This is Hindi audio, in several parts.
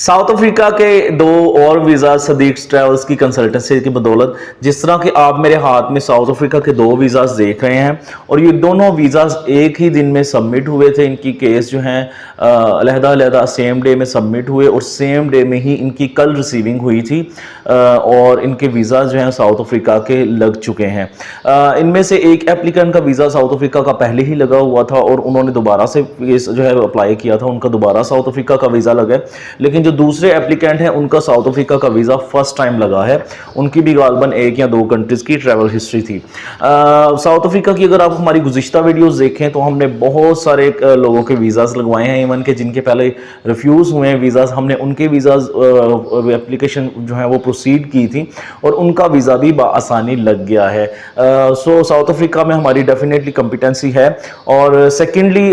साउथ अफ्रीका के दो और वीज़ा सदीक ट्रैवल्स की कंसल्टेंसी की बदौलत, जिस तरह कि आप मेरे हाथ में साउथ अफ्रीका के दो वीज़ाज देख रहे हैं और ये दोनों वीज़ाज एक ही दिन में सबमिट हुए थे। इनकी केस जो हैं अलहदा सेम डे में सबमिट हुए और सेम डे में ही इनकी कल रिसीविंग हुई थी और इनके वीज़ा जो हैं साउथ अफ्रीका के लग चुके हैं। इनमें से एक एप्लीकेंट का वीज़ा साउथ अफ्रीका का पहले ही लगा हुआ था और उन्होंने दोबारा से जो है अप्लाई किया था, उनका दोबारा साउथ अफ्रीका का वीज़ा लगा है। लेकिन जो दूसरे एप्लीकेंट हैं उनका साउथ अफ्रीका का वीज़ा फर्स्ट टाइम लगा है। उनकी भी गालबन एक या दो कंट्रीज़ की ट्रैवल हिस्ट्री थी। साउथ अफ्रीका की अगर आप हमारी गुज़िश्ता वीडियोज़ देखें तो हमने बहुत सारे लोगों के वीज़ाज़ लगवाए हैं, इवन के जिनके पहले रिफ्यूज़ हुए हैं वीज़ाज़, हमने उनके वीज़ाज़ एप्लीकेशन जो है वो प्रोसीड की थी और उनका वीज़ा भी आसानी लग गया है। सो साउथ अफ्रीका में हमारी डेफिनेटली कॉम्पिटेंसी है। और सेकेंडली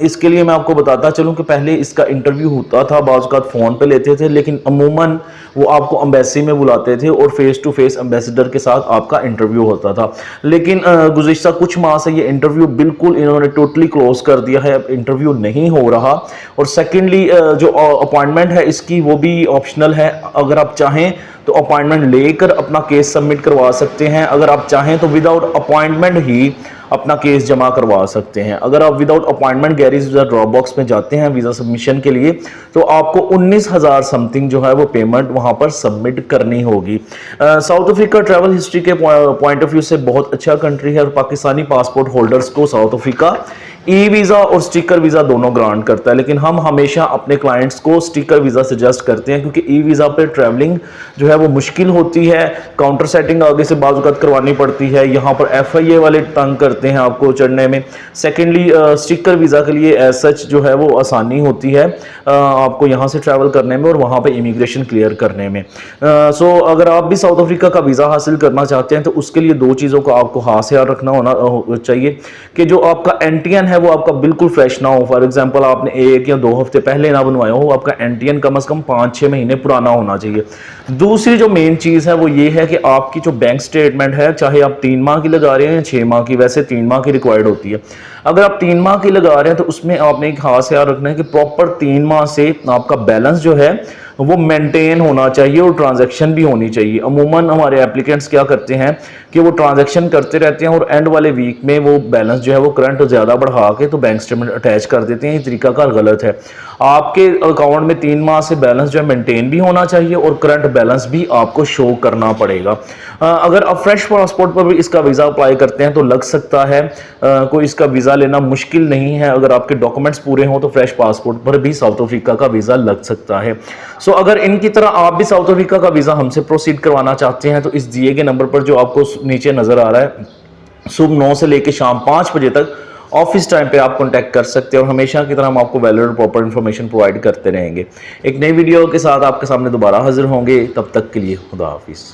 इसके लिए मैं आपको बताता चलूँ कि पहले इसका इंटरव्यू होता था, बाज़ का फ़ोन पे लेते थे, लेकिन अमूमन वो आपको एम्बेसी में बुलाते थे और फेस टू फेस एम्बेसडर के साथ आपका इंटरव्यू होता था। लेकिन गुज़िश्ता कुछ माह से ये इंटरव्यू बिल्कुल इन्होंने टोटली क्लोज कर दिया है, अब इंटरव्यू नहीं हो रहा। और सेकेंडली जो अपॉइंटमेंट है इसकी वो भी ऑप्शनल है। अगर आप चाहें तो अपॉइंटमेंट लेकर अपना केस सबमिट करवा सकते हैं, अगर आप चाहें तो विदाउट अपॉइंटमेंट ही अपना केस जमा करवा सकते हैं। अगर आप without appointment Gary's visa drop box में जाते हैं वीज़ा सबमिशन के लिए तो आपको 19,000 समथिंग जो है वो पेमेंट वहां पर सबमिट करनी होगी। साउथ अफ्रीका ट्रैवल हिस्ट्री के पॉइंट ऑफ व्यू से बहुत अच्छा कंट्री है और पाकिस्तानी पासपोर्ट होल्डर्स को साउथ अफ्रीका ई वीज़ा और स्टिकर वीज़ा दोनों ग्रांट करता है। लेकिन हम हमेशा अपने क्लाइंट्स को स्टिकर वीज़ा सजेस्ट करते हैं क्योंकि ई वीज़ा पे ट्रैवलिंग जो है वो मुश्किल होती है, काउंटर सेटिंग आगे से बाजुकात करवानी पड़ती है, यहाँ पर FIA वाले तंग करते हैं आपको चढ़ने में। सेकेंडली स्टिकर वीज़ा के लिए एज सच जो है वो आसानी होती है आपको यहाँ से ट्रैवल करने में और वहाँ पर इमिग्रेशन क्लियर करने में। सो अगर आप भी साउथ अफ्रीका का वीज़ा हासिल करना चाहते हैं तो उसके लिए दो चीज़ों को आपको खास ख्याल रखना होना चाहिए कि जो आपका एंटीएन है वो आपका बिल्कुल फ्रेश ना हो। फॉर एग्जांपल आपने 1 या 2 हफ्ते पहले ना बनवाया हो, आपका एंटीएन कम से कम 5-6 महीने पुराना होना चाहिए। दूसरी जो मेन चीज़ है वो ये है कि आपकी जो बैंक स्टेटमेंट है, चाहे आप 3 माह की लगा रहे हैं या 6 माह की, वैसे 3 माह की रिक्वायर्ड होती है। अगर आप 3 माह की लगा रहे हैं तो उसमें आपने एक खास ख्याल रखना है कि प्रॉपर 3 माह से आपका बैलेंस जो है वो मेंटेन होना चाहिए और ट्रांजैक्शन भी होनी चाहिए। अमूमन हमारे एप्लीकेंट्स क्या करते हैं कि वो ट्रांजैक्शन करते रहते हैं और एंड वाले वीक में वो बैलेंस जो है वो करंट ज़्यादा बढ़ा के तो बैंक स्टेटमेंट अटैच कर देते हैं। ये तरीका कार गलत है। आपके अकाउंट में 3 माह से बैलेंस जो है मेंटेन भी होना चाहिए और करंट बैलेंस भी आपको शो करना पड़ेगा। अगर आप फ्रेश पासपोर्ट पर भी इसका वीज़ा अप्लाई करते हैं तो लग सकता है, कोई इसका वीज़ा लेना मुश्किल नहीं है। अगर आपके डॉक्यूमेंट्स पूरे हों तो फ्रेश पासपोर्ट पर भी साउथ अफ्रीका का वीज़ा लग सकता है। सो अगर इनकी तरह आप भी साउथ अफ्रीका का वीज़ा हमसे प्रोसीड करवाना चाहते हैं तो इस दिए गए नंबर पर जो आपको नीचे नज़र आ रहा है, सुबह 9 से लेकर शाम 5 बजे तक ऑफिस टाइम पे आप कांटेक्ट कर सकते हैं और हमेशा की तरह हम आपको वैलिड प्रॉपर इन्फॉर्मेशन प्रोवाइड करते रहेंगे। एक नई वीडियो के साथ आपके सामने दोबारा हाजिर होंगे, तब तक के लिए खुदा हाफिज़।